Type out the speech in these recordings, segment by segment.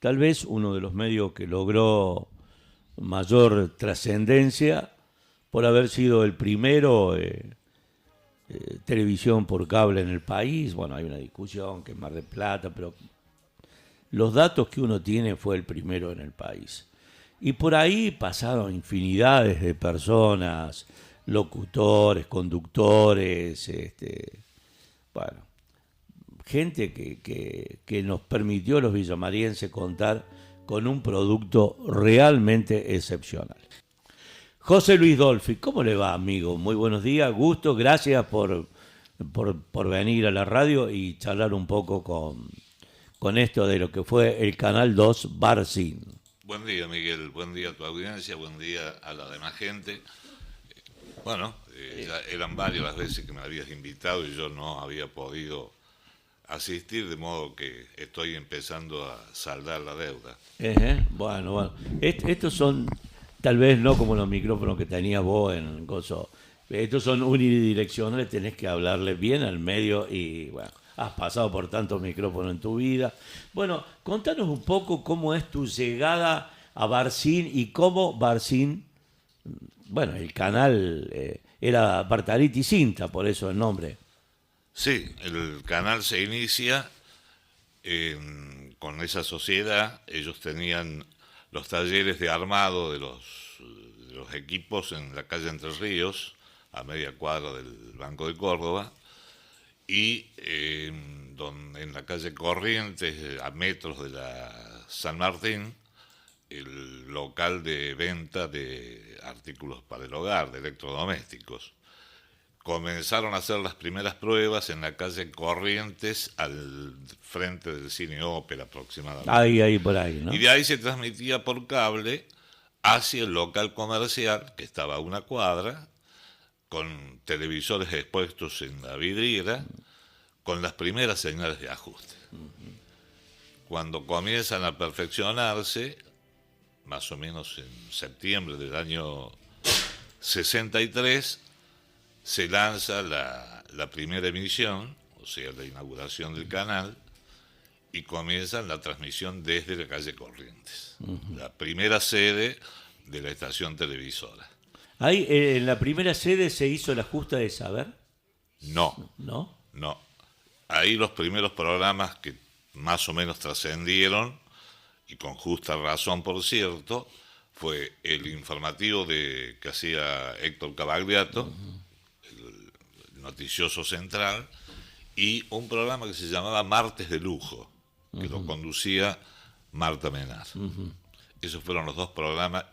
tal vez uno de los medios que logró mayor trascendencia por haber sido el primero televisión por cable en el país. Bueno, hay una discusión que es Mar del Plata, pero los datos que uno tiene fue el primero en el país. Y por ahí pasaron infinidades de personas, locutores, conductores, bueno, gente que nos permitió a los villamarienses contar con un producto realmente excepcional. José Luis Dolfi, ¿cómo le va, amigo? Muy buenos días, gusto, gracias por venir a la radio y charlar un poco con esto de lo que fue el Canal 2 Barcín. Buen día, Miguel, buen día a tu audiencia, buen día a la demás gente. Bueno, eran varias las veces que me habías invitado y yo no había podido asistir, de modo que estoy empezando a saldar la deuda. Bueno. Estos son, tal vez no como los micrófonos que tenías vos en Gozo. Estos son unidireccionales, tenés que hablarle bien al medio y, bueno, has pasado por tantos micrófonos en tu vida. Bueno, contanos un poco cómo es tu llegada a Barcín y cómo Barcín, bueno, el canal era Bartaletti Cinta, por eso el nombre. Sí, el canal se inicia con esa sociedad. Ellos tenían los talleres de armado de los equipos en la calle Entre Ríos, a media cuadra del Banco de Córdoba, y en la calle Corrientes, a metros de la San Martín, el local de venta de artículos para el hogar, de electrodomésticos. Comenzaron a hacer las primeras pruebas en la calle Corrientes, al frente del Cine Ópera aproximadamente. Ahí, por ahí, ¿no? Y de ahí se transmitía por cable hacia el local comercial, que estaba a una cuadra, con televisores expuestos en la vidriera, con las primeras señales de ajuste. Cuando comienzan a perfeccionarse, más o menos en septiembre del año 63, se lanza la primera emisión, o sea, la inauguración del canal, y comienza la transmisión desde la calle Corrientes, la primera sede de la estación televisora. Ahí, en la primera sede se hizo el ajuste de saber, No, ¿no? no. Ahí los primeros programas que más o menos trascendieron, y con justa razón, por cierto, fue el informativo que hacía Héctor Cavagliato, el noticioso central, y un programa que se llamaba Martes de Lujo, que lo conducía Marta Menar. Esos fueron los dos programas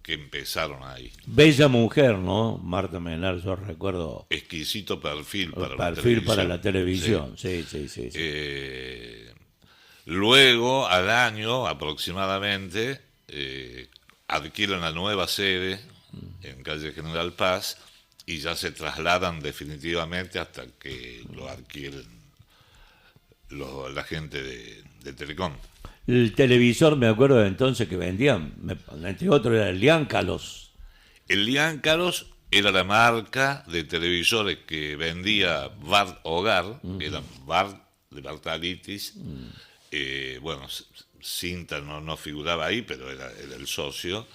que empezaron ahí. Bella mujer, ¿no? Marta Menar, yo recuerdo. Exquisito perfil para la Perfil televisión. para la televisión, sí. Luego, al año aproximadamente, adquieren la nueva sede en calle General Paz y ya se trasladan definitivamente hasta que lo adquieren la gente de Telecom. El televisor, me acuerdo de entonces que vendían, entre otros era el Liáncalos. El Liáncaros era la marca de televisores que vendía Bart Hogar, que eran Bart de Bartalitis. Bueno, Cinta no figuraba ahí, pero era el socio.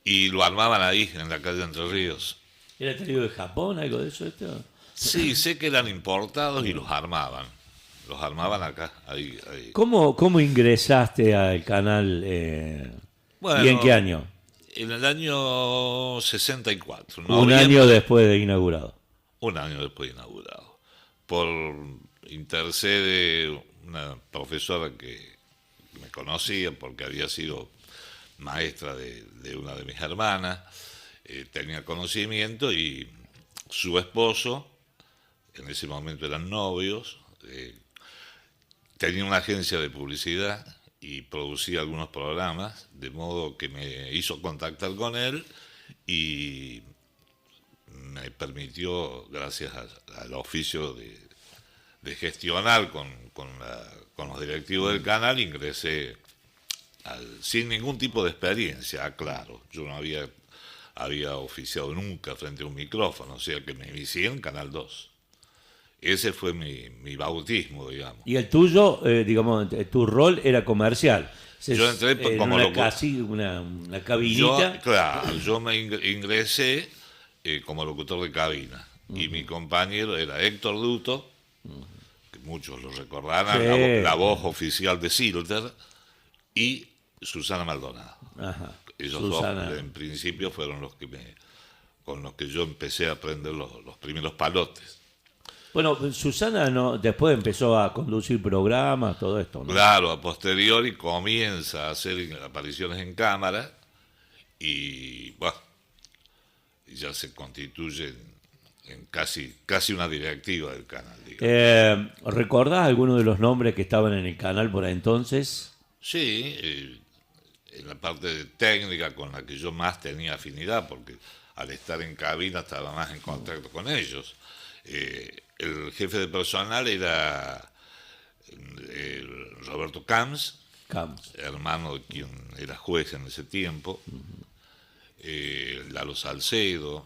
Y lo armaban ahí, en la calle Entre Ríos. ¿Era traído de Japón, algo de eso? Esto? Sí, sé que eran importados y los armaban. Los armaban acá, ahí. ¿Cómo ingresaste al canal Bueno, y en qué año? En el año 64. ¿No? Un año después de inaugurado. Un año después de inaugurado. Por intercede una profesora que me conocía porque había sido maestra de una de mis hermanas, tenía conocimiento, y su esposo, en ese momento eran novios, tenía una agencia de publicidad y producía algunos programas, de modo que me hizo contactar con él y me permitió, gracias al oficio de gestionar con los directivos del canal, ingresé sin ningún tipo de experiencia, aclaro. Yo no había oficiado nunca frente a un micrófono, o sea que me inicié en Canal 2. Ese fue mi bautismo, digamos. Y el tuyo, digamos, tu rol era comercial. Yo entré En como una, una cabinita. Yo me ingresé como locutor de cabina. Y mi compañero era Héctor Duto, que muchos lo recordarán, Sí. la voz oficial de Silter, y Susana Maldonado. Ajá. Ellos Susana. dos, en principio, fueron los que con los que yo empecé a aprender los primeros palotes. Bueno, Susana no, después empezó a conducir programas, todo esto, ¿no? Claro, a posteriori comienza a hacer apariciones en cámara y bueno, ya se constituye en casi una directiva del canal, digamos. ¿Recordás alguno de los nombres que estaban en el canal por entonces? Sí, en la parte de técnica con la que yo más tenía afinidad, porque al estar en cabina estaba más en contacto con ellos. El jefe de personal era Roberto Camps, Camps. hermano de quien era juez en ese tiempo, Lalo Salcedo,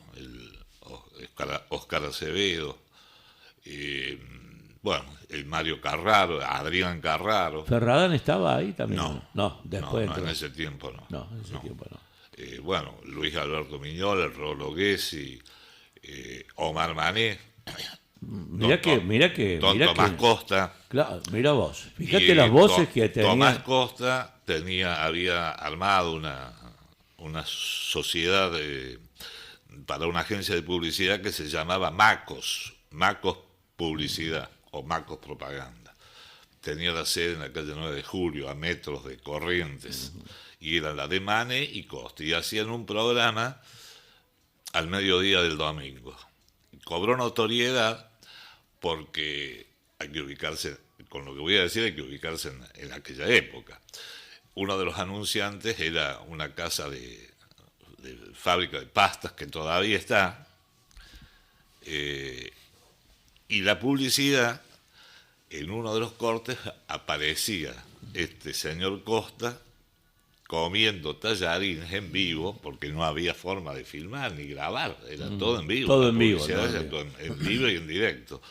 Oscar Acevedo, bueno, el Mario Carraro, Adrián Carraro. ¿Ferradán estaba ahí también? No, No, después no, entró. en ese tiempo no. No, en ese tiempo no. Bueno, Luis Alberto Miñola, el Rolo Gessi, Omar Mané, Mirá que Tomás Costa. Claro, mira vos. Fíjate Y las voces que Tomás tenía. Costa había armado una sociedad para una agencia de publicidad que se llamaba Macos Publicidad o Macos Propaganda. Tenía la sede en la calle 9 de Julio, a metros de Corrientes, y era la de Mané y Costa, y hacían un programa al mediodía del domingo. Cobró notoriedad porque hay que ubicarse, con lo que voy a decir, hay que ubicarse en aquella época. Uno de los anunciantes era una casa de fábrica de pastas que todavía está, y la publicidad, en uno de los cortes aparecía este señor Costa comiendo tallarines en vivo, porque no había forma de filmar ni grabar, era todo en vivo. Todo en vivo. Todo en vivo y en directo.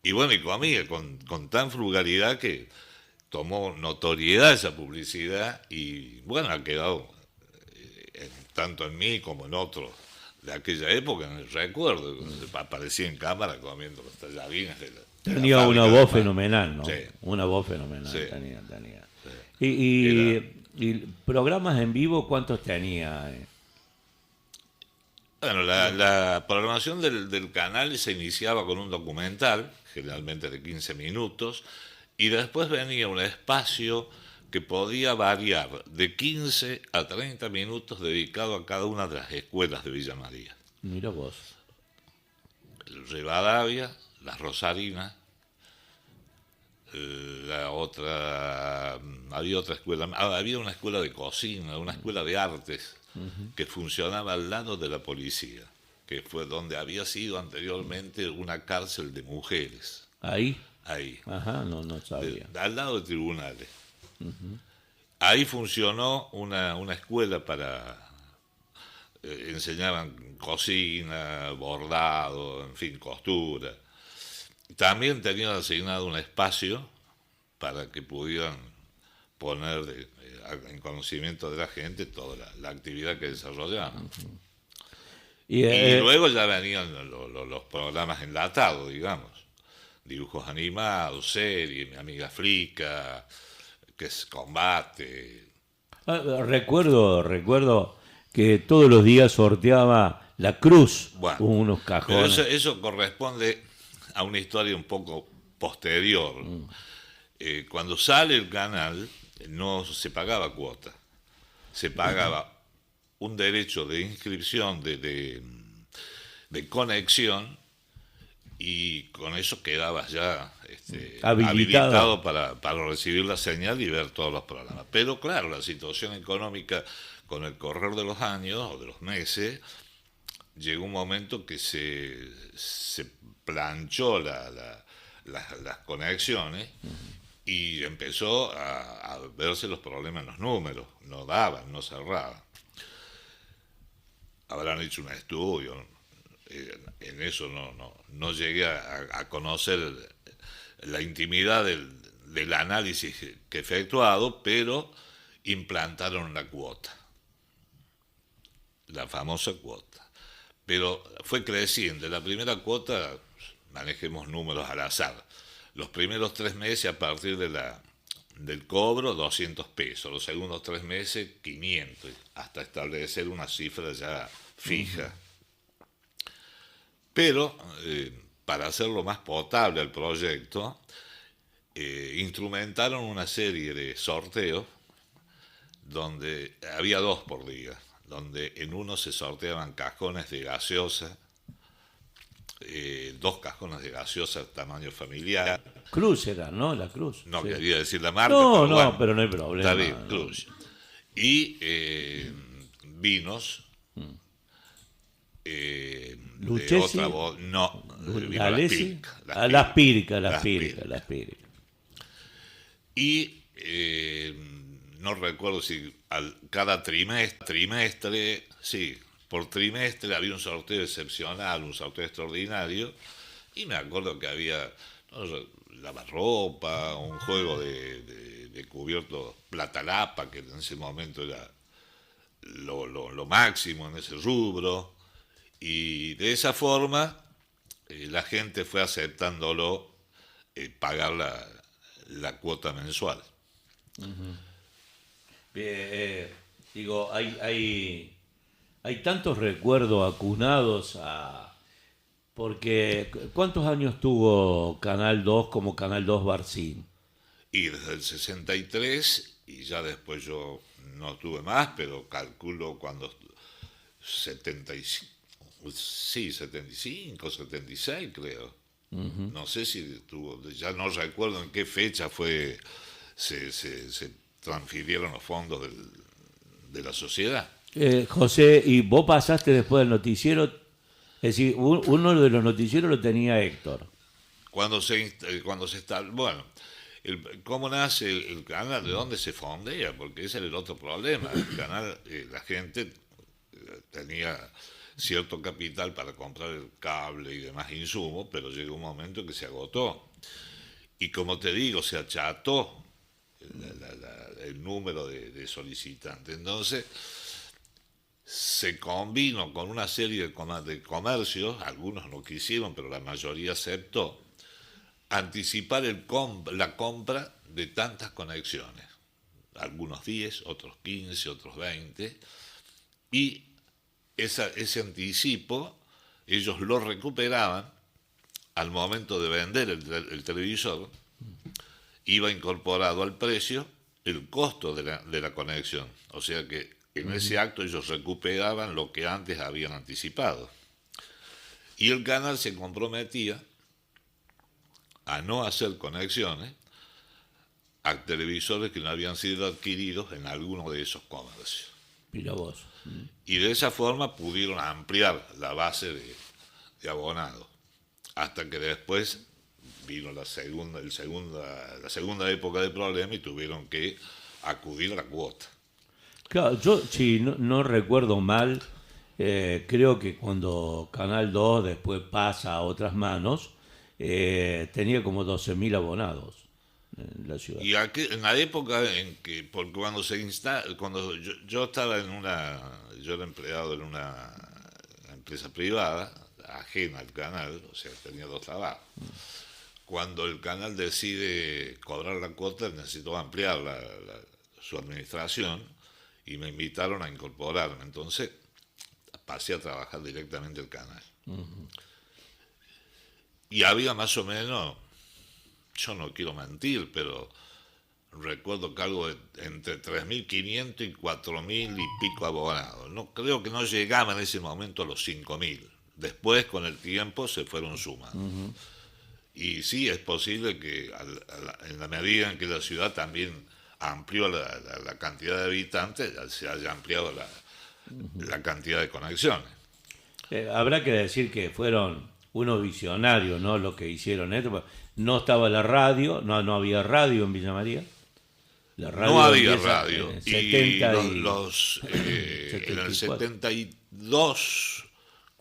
Y bueno, y comía con tan frugalidad que tomó notoriedad esa publicidad y bueno, ha quedado tanto en mí como en otros de aquella época, en el recuerdo, aparecía en cámara comiendo los tallarines de la Tenía una voz fenomenal, ¿no? Sí. Una voz fenomenal, Sí. tenía. Sí. Y programas en vivo, ¿cuántos tenía? Bueno, la programación del canal se iniciaba con un documental, generalmente de 15 minutos, y después venía un espacio que podía variar de 15 a 30 minutos dedicado a cada una de las escuelas de Villa María. Mira vos. El Rivadavia, las Rosarinas, la otra, había otra escuela, había una escuela de cocina, una escuela de artes, que funcionaba al lado de la policía, que fue donde había sido anteriormente una cárcel de mujeres. ¿Ahí? Ahí. Ajá, no sabía. Al lado de tribunales. Ahí funcionó una escuela para... enseñaban cocina, bordado, en fin, costura. También tenían asignado un espacio para que pudieran poner en conocimiento de la gente toda la actividad que desarrollaban. Y luego ya venían los programas enlatados, digamos. Dibujos animados, series, Mi Amiga Flica, que es combate. Recuerdo que todos los días sorteaba la cruz, Bueno, unos pero cajones. eso corresponde a una historia un poco posterior. Cuando sale el canal, no se pagaba cuota. Se pagaba un derecho de inscripción, de conexión, y con eso quedabas ya habilitado para recibir la señal y ver todos los programas. Pero claro, la situación económica con el correr de los años o de los meses, llegó un momento que se planchó las conexiones y empezó a verse los problemas en los números. No daban, no cerraban. Habrán hecho un estudio en eso no llegué a conocer la intimidad del análisis que he efectuado, pero implantaron la cuota, la famosa cuota. Pero fue creciendo. La primera cuota, manejemos números al azar, los primeros 3 meses a partir del cobro, 200 pesos, los segundos 3 meses, 500, hasta establecer una cifra ya fija. Pero, para hacerlo más potable al proyecto, instrumentaron una serie de sorteos donde había 2 por día, donde en uno se sorteaban cajones de gaseosa, 2 cajones de gaseosa tamaño familiar. Cruz era, ¿no? La Cruz. No sí. quería decir la marca, No, pero no, bueno, pero no hay problema. está bien, no. Cruz. Y vinos. Lucchesi, de otra no, vino Galesi, las Pircas. las Pircas. Y no recuerdo si cada trimestre, sí, por trimestre había un sorteo excepcional, un sorteo extraordinario, y me acuerdo que había lavarropa, un juego de cubiertos Platalapa, que en ese momento era lo máximo en ese rubro, y de esa forma la gente fue aceptándolo, pagar la cuota mensual. Digo, hay tantos recuerdos acunados porque ¿cuántos años tuvo Canal 2 como Canal 2 Barcín? Y desde el 63, y ya después yo no tuve más, pero calculo cuando 75, sí, 75, 76 creo. No sé si tuvo, ya no recuerdo en qué fecha se transfirieron los fondos de la sociedad. José, ¿y vos pasaste después del noticiero? Es decir, uno de los noticieros lo tenía Héctor. Cuando se está, bueno, ¿cómo nace el canal? ¿De dónde se fondea? Porque ese era el otro problema. El canal, la gente tenía cierto capital para comprar el cable y demás insumos, pero llegó un momento que se agotó. Y como te digo, se acható el número de solicitantes. Entonces, se combinó con una serie de comercios, algunos no quisieron, pero la mayoría aceptó, anticipar la compra de tantas conexiones. Algunos 10, otros 15, otros 20, y ese anticipo ellos lo recuperaban al momento de vender el televisor. Iba incorporado al precio el costo de la conexión, o sea que en ese acto ellos recuperaban lo que antes habían anticipado, y el canal se comprometía a no hacer conexiones a televisores que no habían sido adquiridos en alguno de esos comercios. Mira vos. Y de esa forma pudieron ampliar la base de abonados, hasta que después vino la segunda época de problema y tuvieron que acudir a la cuota. Claro, yo si no recuerdo mal, creo que cuando Canal 2 después pasa a otras manos, tenía como 12.000 abonados en la ciudad. Y aquí, en la época en que, porque cuando yo estaba yo era empleado en una empresa privada, ajena al canal, o sea, tenía 2 trabajos. Cuando el canal decide cobrar la cuota, necesitó ampliar su administración, y me invitaron a incorporarme. Entonces pasé a trabajar directamente el canal. Y había más o menos, yo no quiero mentir, pero recuerdo que algo entre 3.500 y 4.000 y pico abonados. No, creo que no llegaba en ese momento a los 5.000. Después, con el tiempo, se fueron sumando. Y sí, es posible que en la medida en que la ciudad también amplió la cantidad de habitantes, se haya ampliado la cantidad de conexiones. Habrá que decir que fueron unos visionarios, ¿no? Lo que hicieron esto. No estaba la radio, no había radio en Villa María. La radio no había radio. En En el 72,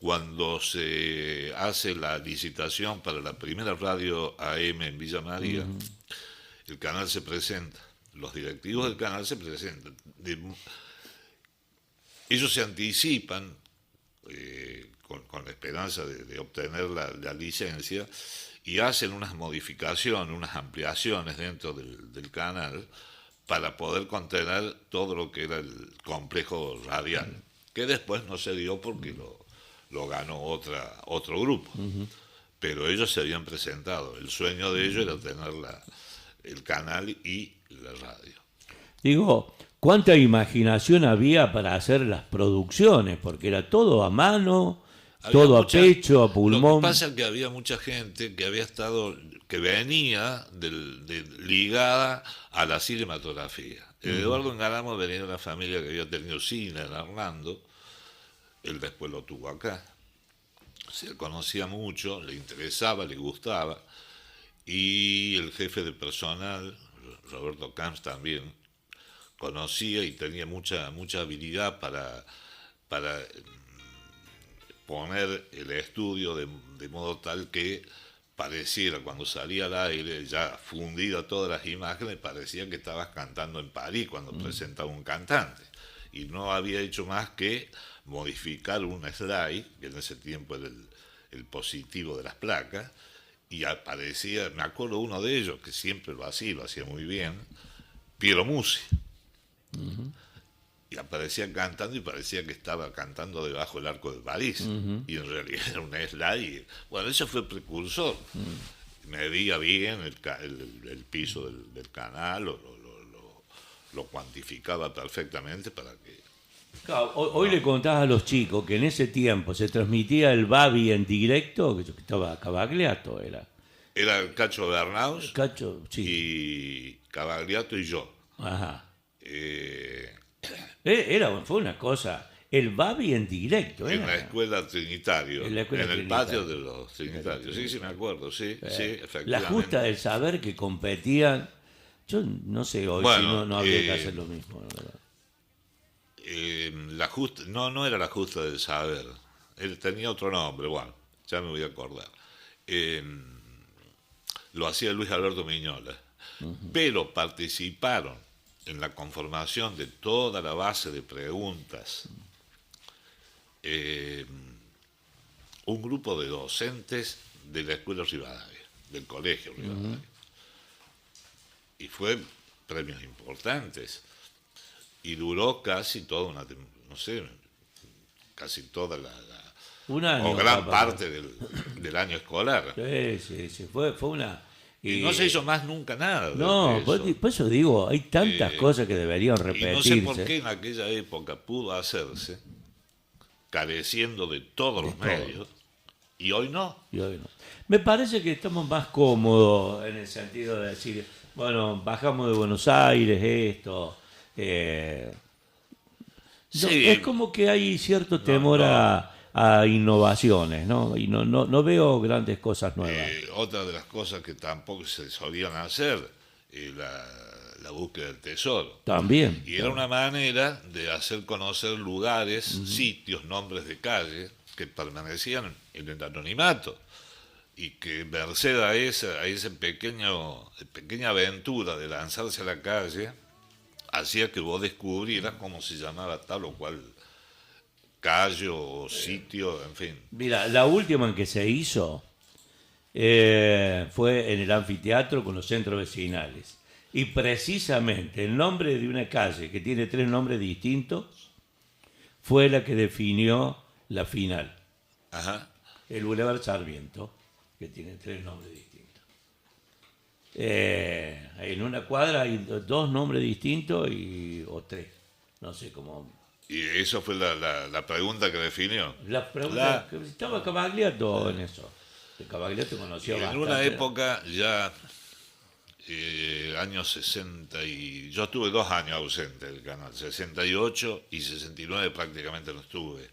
cuando se hace la licitación para la primera radio AM en Villa María, el canal se presenta, los directivos del canal se presentan. Ellos se anticipan con la esperanza de obtener la licencia y hacen unas modificaciones, unas ampliaciones dentro del canal para poder contener todo lo que era el complejo radial, que después no se dio porque lo ganó otro grupo. Pero ellos se habían presentado. El sueño de ellos era tener el canal y la radio. Digo, ¿cuánta imaginación había para hacer las producciones? Porque era todo a mano, todo a pecho, a pulmón. Lo que pasa es que había mucha gente que había estado, que venía ligada a la cinematografía. Eduardo Engaramo venía de una familia que había tenido cine en Hernando. Él después lo tuvo acá. Se conocía mucho, le interesaba, le gustaba. Y el jefe de personal, Roberto Camps, también conocía y tenía mucha habilidad para poner el estudio de modo tal que pareciera, cuando salía al aire, ya fundida todas las imágenes, parecía que estabas cantando en París cuando presentaba un cantante. Y no había hecho más que modificar un slide, que en ese tiempo era el positivo de las placas, y aparecía, me acuerdo uno de ellos, que siempre lo hacía muy bien, Piero Musi. Y aparecía cantando y parecía que estaba cantando debajo del Arco de París. Y en realidad era un slide. Bueno, ese fue el precursor. Medía bien el piso del canal, lo cuantificaba perfectamente para que... Claro, hoy le contás a los chicos que en ese tiempo se transmitía el Babi en directo, que estaba Cavagliato, era. Era Cacho Bernaus Cacho, sí. y Cavagliato y yo. Ajá. Fue una cosa, el Babi en directo. En la escuela Trinitario, en el patio de los Trinitarios. Sí, me acuerdo, sí, efectivamente. La justa del saber que competían, yo no sé hoy si no habría que hacer lo mismo, la verdad. No era la justa del saber, él tenía otro nombre, bueno, ya me voy a acordar. Lo hacía Luis Alberto Miñola, pero participaron en la conformación de toda la base de preguntas un grupo de docentes de la escuela Rivadavia, del colegio Rivadavia. Y fue premios importantes. Y duró casi toda casi toda un año, o gran parte del año escolar. Sí, fue una... Y no se hizo más nunca nada. No, por eso digo, hay tantas cosas que deberían repetirse. Y no sé por qué en aquella época pudo hacerse, careciendo de todos los medios, y hoy no. Me parece que estamos más cómodos en el sentido de decir, bueno, bajamos de Buenos Aires esto... sí, es como que hay cierto temor a innovaciones, ¿no? Y no veo grandes cosas nuevas. Otra de las cosas que tampoco se solían hacer, la búsqueda del tesoro. También. Y era una manera de hacer conocer lugares, sitios, nombres de calles que permanecían en el anonimato. Y que merced a esa pequeña aventura de lanzarse a la calle, hacía que vos descubrieras cómo se llamaba tal o cual calle o sitio, en fin. Mira, la última en que se hizo fue en el anfiteatro con los centros vecinales. Y precisamente el nombre de una calle que tiene 3 nombres distintos fue la que definió la final. Ajá. El Boulevard Sarmiento, que tiene 3 nombres distintos. En una cuadra hay 2 nombres distintos o 3, no sé cómo. Y eso fue la pregunta que definió. La pregunta que estaba Cavagliato en eso. Cavagliato conocía bastante. En una época ya, años 60 y yo estuve 2 años ausente del canal, 68 y 69 prácticamente no estuve.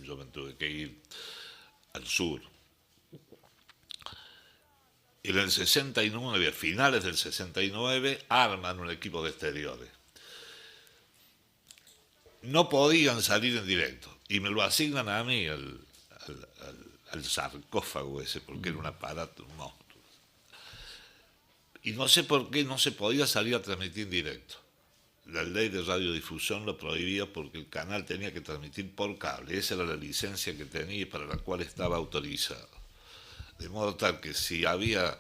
Yo me tuve que ir al sur. Y en el 69, a finales del 69, arman un equipo de exteriores. No podían salir en directo. Y me lo asignan a mí, al sarcófago ese, porque era un aparato, un monstruo. Y no sé por qué no se podía salir a transmitir en directo. La ley de radiodifusión lo prohibía porque el canal tenía que transmitir por cable. Esa era la licencia que tenía y para la cual estaba autorizado. De modo tal que si había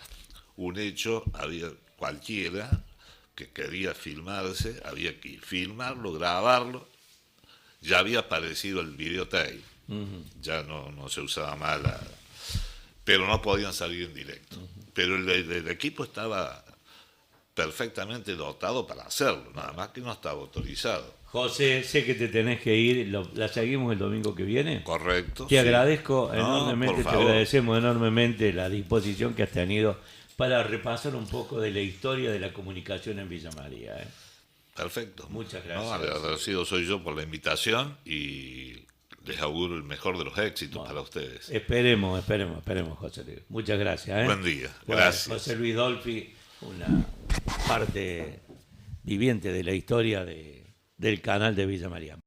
un hecho, había cualquiera que quería filmarse, había que filmarlo, grabarlo. Ya había aparecido el videotape. Ya no se usaba más pero no podían salir en directo. Pero el equipo estaba perfectamente dotado para hacerlo, nada más que no estaba autorizado. José, sé que te tenés que ir, la seguimos el domingo que viene. Correcto. Te sí. agradezco enormemente, por te favor. agradecemos enormemente la disposición que has tenido para repasar un poco de la historia de la comunicación en Villa María. Perfecto. Muchas gracias. No, agradecido soy yo por la invitación y les auguro el mejor de los éxitos para ustedes. Esperemos, José Luis. Muchas gracias. Buen día. Bueno, Gracias. José Luis Dolfi, una parte viviente de la historia del canal de Villa María.